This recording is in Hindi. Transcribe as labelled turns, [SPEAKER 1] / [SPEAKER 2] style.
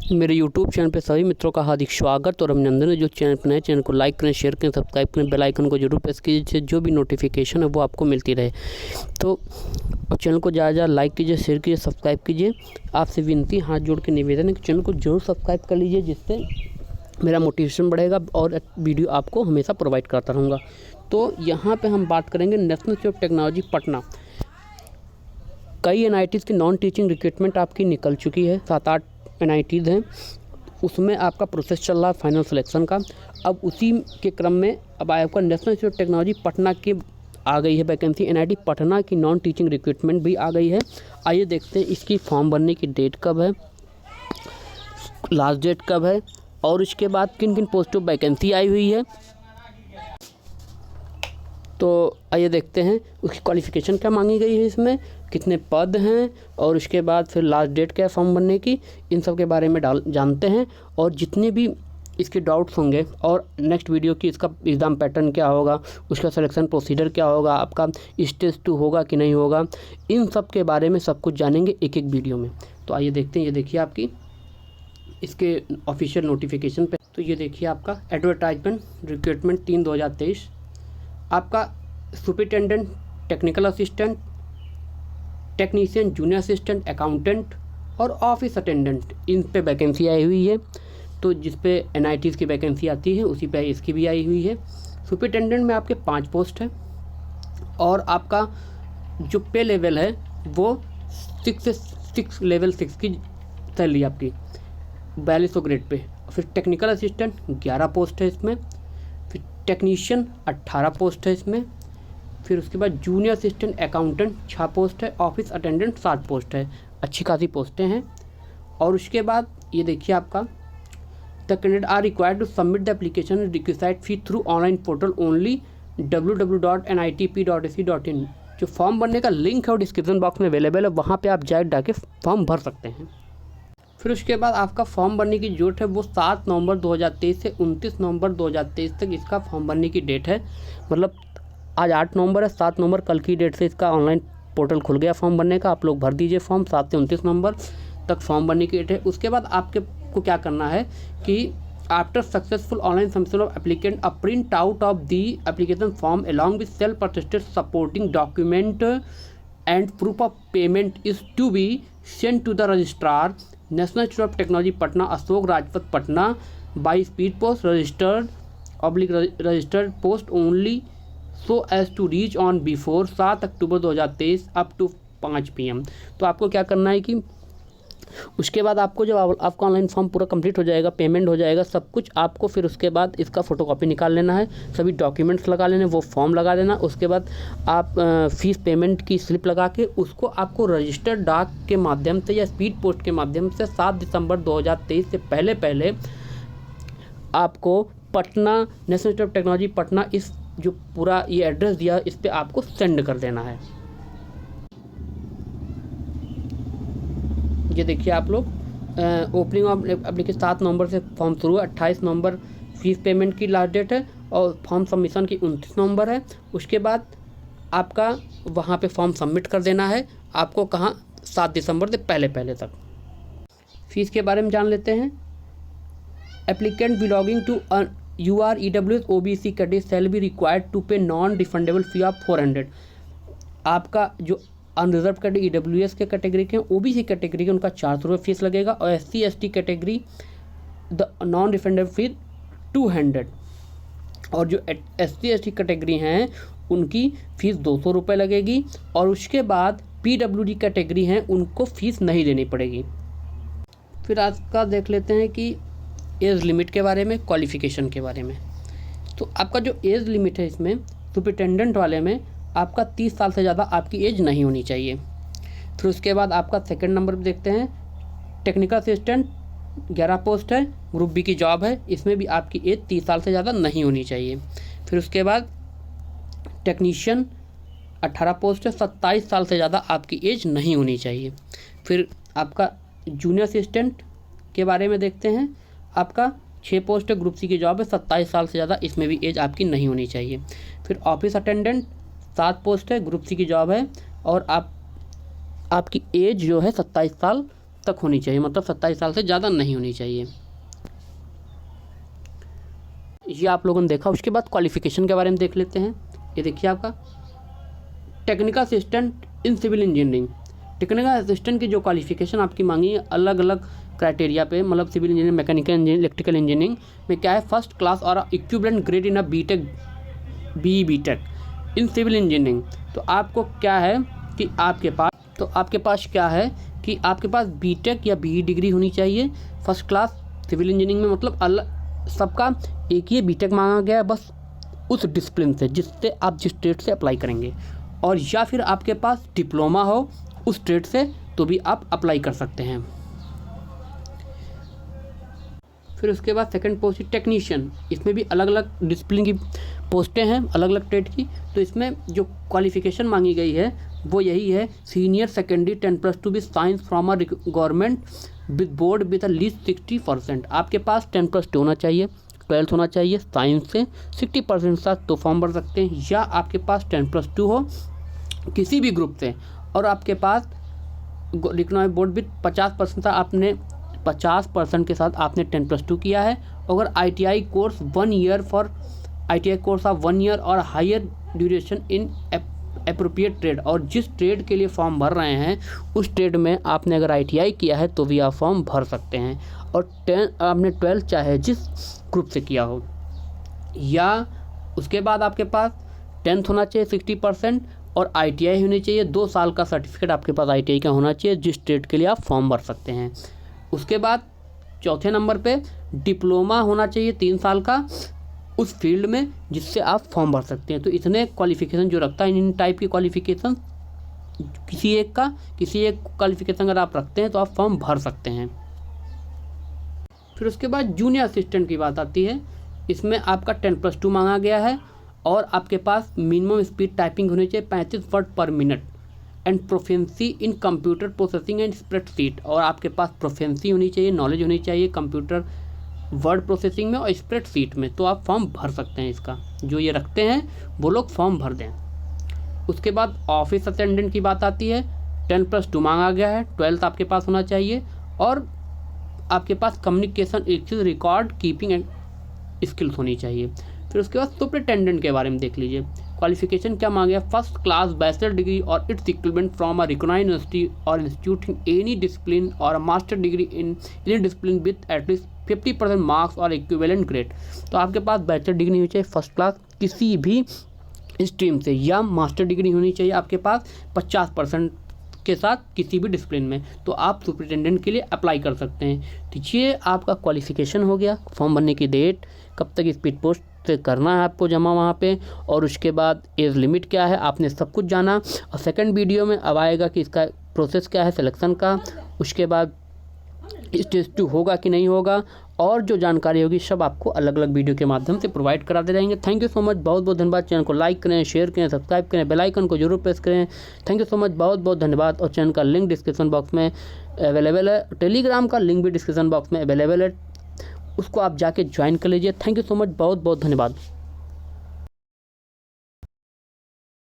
[SPEAKER 1] मेरे यूट्यूब चैनल पे सभी मित्रों का हार्दिक स्वागत और अभिनंदन है। जो चैनल पर नए, चैनल को लाइक करें, शेयर करें, सब्सक्राइब करें, बेल आइकन को जरूर प्रेस कीजिए जिससे जो भी नोटिफिकेशन है वो आपको मिलती रहे। तो चैनल को ज़्यादा लाइक कीजिए, शेयर कीजिए, सब्सक्राइब कीजिए। आपसे विनती, हाथ जोड़ के निवेदन है कि चैनल को जरूर सब्सक्राइब कर लीजिए, जिससे मेरा मोटिवेशन बढ़ेगा और वीडियो आपको हमेशा प्रोवाइड करता रहूँगा। तो यहाँ पर हम बात करेंगे national institute of technology Patna. कई एनआईटीज़ की नॉन टीचिंग रिक्रूटमेंट आपकी निकल चुकी है, 7-8 एनआईटीज़ हैं, उसमें आपका प्रोसेस चल रहा है फाइनल सिलेक्शन का। अब उसी के क्रम में अब आपका national institute of technology Patna की आ गई है वैकेंसी। एनआईटी पटना की नॉन टीचिंग रिक्रूटमेंट भी आ गई है। आइए देखते हैं इसकी फॉर्म भरने की डेट कब है, लास्ट डेट कब है और उसके बाद किन किन पोस्टों पर वैकेंसी आई हुई है। तो आइए देखते हैं उसकी क्वालिफ़िकेशन क्या मांगी गई है, इसमें कितने पद हैं और उसके बाद फिर लास्ट डेट क्या है फॉर्म भरने की, इन सब के बारे में जानते हैं। और जितने भी इसके डाउट्स होंगे और नेक्स्ट वीडियो की इसका एग्ज़ाम पैटर्न क्या होगा, उसका सिलेक्शन प्रोसीजर क्या होगा, आपका स्टेज 2 होगा कि नहीं होगा, इन सब के बारे में सब कुछ जानेंगे एक एक वीडियो में। तो आइए देखते हैं। ये देखिए आपकी इसके ऑफिशियल नोटिफिकेशन पे, तो ये देखिए आपका एडवर्टाइजमेंट रिक्रूटमेंट 3/2023, आपका superintendent, technical assistant, technician, junior assistant, accountant और ऑफिस अटेंडेंट, इन पे वैकेंसी आई हुई है। तो जिस पे एनआईटीज़ की वैकेंसी आती है उसी पे इसकी भी आई हुई है। सुपरिटेंडेंट में आपके 5 पोस्ट हैं और आपका जो पे लेवल है वो 6 लेवल 6 की सैलरी आपकी 4200 ग्रेड पे। फिर टेक्निकल असिस्टेंट 11 पोस्ट है इसमें, फिर टेक्नीशियन 18 पोस्ट है इसमें, फिर उसके बाद जूनियर असिस्टेंट अकाउंटेंट 6 पोस्ट है, ऑफिस अटेंडेंट 7 पोस्ट है। अच्छी खासी पोस्टें हैं। और उसके बाद ये देखिए आपका the candidate are required to submit the application request fee through online portal only www.nitp.ac.in। जो फॉर्म भरने का लिंक है वो डिस्क्रिप्शन बॉक्स में अवेलेबल है, वहाँ पर आप जाके फॉर्म भर सकते हैं। फिर उसके बाद आपका फॉर्म भरने की डेट है वो 7 नवंबर 2023 से 29 नवंबर 2023 तक इसका फॉर्म भरने की डेट है। मतलब आज 8 नवंबर है, 7 नवंबर कल की डेट से इसका ऑनलाइन पोर्टल खुल गया फॉर्म भरने का। आप लोग भर दीजिए फॉर्म, 7 से 29 नवंबर तक फॉर्म भरने की डेट है। उसके बाद आपके को क्या करना है कि after successful online submission of applicant a print out of the application form along with self attested supporting document and proof of payment is to be sent to the registrar national institute of technology Patna, Ashok Rajpath, Patna by speed post registered post only so as to reach on before 7 October 2023 up to 5 PM। तो आपको क्या करना है कि उसके बाद आपको जब आपका ऑनलाइन फॉर्म पूरा कंप्लीट हो जाएगा, पेमेंट हो जाएगा सब कुछ, आपको फिर उसके बाद इसका फ़ोटोकॉपी निकाल लेना है, सभी डॉक्यूमेंट्स लगा लेने, वो फॉर्म लगा देना। उसके बाद आप फीस पेमेंट की स्लिप लगा के उसको आपको रजिस्टर्ड डाक के माध्यम से या स्पीड पोस्ट के माध्यम से 7 दिसंबर 2023 से पहले आपको Patna national institute of technology Patna, इस जो पूरा ये एड्रेस दिया इस पर आपको सेंड कर देना है। ये देखिए आप लोग ओपनिंग ऑफ एप्लीकेशन 7 नवंबर से फॉर्म शुरू है, 28 नवंबर फीस पेमेंट की लास्ट डेट है और फॉर्म सबमिशन की 29 नवंबर है। उसके बाद आपका वहाँ पे फॉर्म सबमिट कर देना है आपको, कहाँ 7 दिसंबर से पहले तक। फीस के बारे में जान लेते हैं। Applicant belonging to UREWS OBC category shall be required to pay non refundable fee of 400। आपका जो अनरिजर्व कैटेगरी EWS के कैटेगरी के OBC कैटेगरी के उनका 400 रुपये फीस लगेगा और SC ST category the non refundable fee 200। और जो SC ST कैटेगरी हैं उनकी फ़ीस 200 रुपये लगेगी। और उसके बाद PWD कैटेगरी हैं उनको फ़ीस नहीं देनी पड़ेगी। फिर आज का देख लेते हैं कि एज लिमिट के बारे में, क्वालिफ़िकेशन के बारे में। तो आपका जो एज लिमिट है इसमें सुपरिटेंडेंट वाले में आपका 30 साल से ज़्यादा आपकी एज नहीं होनी चाहिए। फिर उसके बाद आपका सेकंड नंबर पे देखते हैं टेक्निकल असिस्टेंट 11 पोस्ट है, ग्रुप बी की जॉब है, इसमें भी आपकी एज 30 साल से ज़्यादा नहीं होनी चाहिए। फिर उसके बाद टेक्नीशियन 18 पोस्ट है, 27 साल से ज़्यादा आपकी एज नहीं होनी चाहिए। फिर आपका जूनियर असिस्टेंट के बारे में देखते हैं, आपका 6 पोस्ट है, ग्रुप सी की जॉब है, 27 साल से ज़्यादा, इसमें भी एज आपकी नहीं होनी चाहिए। फिर ऑफिस अटेंडेंट 7 पोस्ट है, ग्रुप सी की जॉब है और आपकी एज जो है 27 साल तक होनी चाहिए, मतलब 27 साल से ज़्यादा नहीं होनी चाहिए। ये आप लोगों ने देखा। उसके बाद क्वालिफ़िकेशन के बारे में देख लेते हैं। ये देखिए आपका technical assistant in civil engineering. Technical assistant की जो क्वालिफ़िकेशन आपकी मांगी है अलग अलग क्राइटेरिया पे, मतलब civil engineering, mechanical engineering, electrical engineering में क्या है, फर्स्ट क्लास और equivalent grade in a BTech, BTech in civil engineering. तो आपको क्या है कि आपके पास क्या है कि आपके पास बीटेक या बीई डिग्री होनी चाहिए फर्स्ट क्लास सिविल इंजीनियरिंग में, मतलब अलग सबका एक ही बीटेक मांगा गया है बस उस डिसिप्लिन से जिससे आप जिस ट्रेड से अप्लाई करेंगे, और या फिर आपके पास डिप्लोमा हो उस ट्रेड से तो भी आप अप्लाई कर सकते हैं। फिर उसके बाद सेकंड पोस्ट है टेक्नीशियन। इसमें भी अलग अलग डिसिप्लिन की पोस्टें हैं, अलग अलग ट्रेड की। तो इसमें जो क्वालिफ़िकेशन मांगी गई है वो यही है, senior secondary 10+2 with science from a government with board with a least 60%। आपके पास 10+2 होना चाहिए, 12th होना चाहिए साइंस से, 60% साथ तो फॉर्म भर सकते हैं, या आपके पास 10+2 हो किसी भी ग्रुप से, और आपके पास इकोनॉमिक बोर्ड विद 50% था, आपने 50% के साथ आपने 10+2 किया है। अगर ITI course 1 year for ITI course of 1 year और higher duration in appropriate trade, और जिस ट्रेड के लिए फॉर्म भर रहे हैं उस ट्रेड में आपने अगर ITI किया है तो भी आप फॉर्म भर सकते हैं। और आपने 12th चाहे जिस ग्रुप से किया हो, या उसके बाद आपके पास 10th होना चाहिए 60% और ITI होनी चाहिए, 2 साल का सर्टिफिकेट आपके पास ITI का होना चाहिए जिस ट्रेड के लिए आप फॉर्म भर सकते हैं। उसके बाद चौथे नंबर पे डिप्लोमा होना चाहिए 3 साल का उस फील्ड में जिससे आप फॉर्म भर सकते हैं। तो इतने क्वालिफ़िकेशन जो रखता है, इन टाइप की क्वालिफ़िकेशन किसी एक क्वालिफ़िकेशन अगर आप रखते हैं तो आप फॉर्म भर सकते हैं। फिर उसके बाद जूनियर असिस्टेंट की बात आती है। इसमें आपका 10+2 मांगा गया है और आपके पास मिनिमम स्पीड टाइपिंग होनी चाहिए 35 वर्ड पर minute and proficiency in computer processing and spreadsheet, और आपके पास प्रोफेंसी होनी चाहिए, नॉलेज होनी चाहिए कंप्यूटर वर्ड प्रोसेसिंग में और स्प्रेडशीट में, तो आप फॉर्म भर सकते हैं। इसका जो ये रखते हैं वो लोग फॉर्म भर दें। उसके बाद ऑफिस अटेंडेंट की बात आती है। 10+2 मांगा गया है, 12th आपके पास होना चाहिए और आपके पास communication skills, record keeping and skills होनी चाहिए। फिर उसके बाद सुपरिटेंडेंट के बारे में देख लीजिए। क्वालिफिकेशन क्या मांगे, फर्स्ट क्लास बैचलर डिग्री और its equivalent from a recognised university और इंस्टीट्यूट इन एनी डिसिप्लिन और master degree in any discipline with at least 50% marks और इक्विवेलेंट ग्रेड। तो आपके पास बैचलर डिग्री होनी चाहिए फर्स्ट क्लास किसी भी स्ट्रीम से, या मास्टर डिग्री होनी चाहिए आपके पास 50% के साथ किसी भी डिसिप्लिन में, तो आप सुपरिटेंडेंट के लिए अप्लाई कर सकते हैं। तो ये आपका क्वालिफिकेशन हो गया। फॉर्म भरने की डेट, कब तक स्पीड पोस्ट से करना है आपको जमा वहाँ पे, और उसके बाद एज लिमिट क्या है, आपने सब कुछ जाना। और सेकंड वीडियो में अब आएगा कि इसका प्रोसेस क्या है सिलेक्शन का, उसके बाद स्टेज 2 होगा कि नहीं होगा, और जो जानकारी होगी सब आपको अलग अलग वीडियो के माध्यम से प्रोवाइड कराते रहेंगे। थैंक यू सो मच, बहुत बहुत धन्यवाद। चैनल को लाइक करें, शेयर करें, सब्सक्राइब करें, बेल आइकन को जरूर प्रेस करें। थैंक यू सो मच, बहुत बहुत धन्यवाद। और चैनल का लिंक डिस्क्रिप्शन बॉक्स में अवेलेबल है, टेलीग्राम का लिंक भी डिस्क्रिप्शन बॉक्स में अवेलेबल है, उसको आप जाके ज्वाइन कर लीजिए। थैंक यू सो मच, बहुत बहुत धन्यवाद।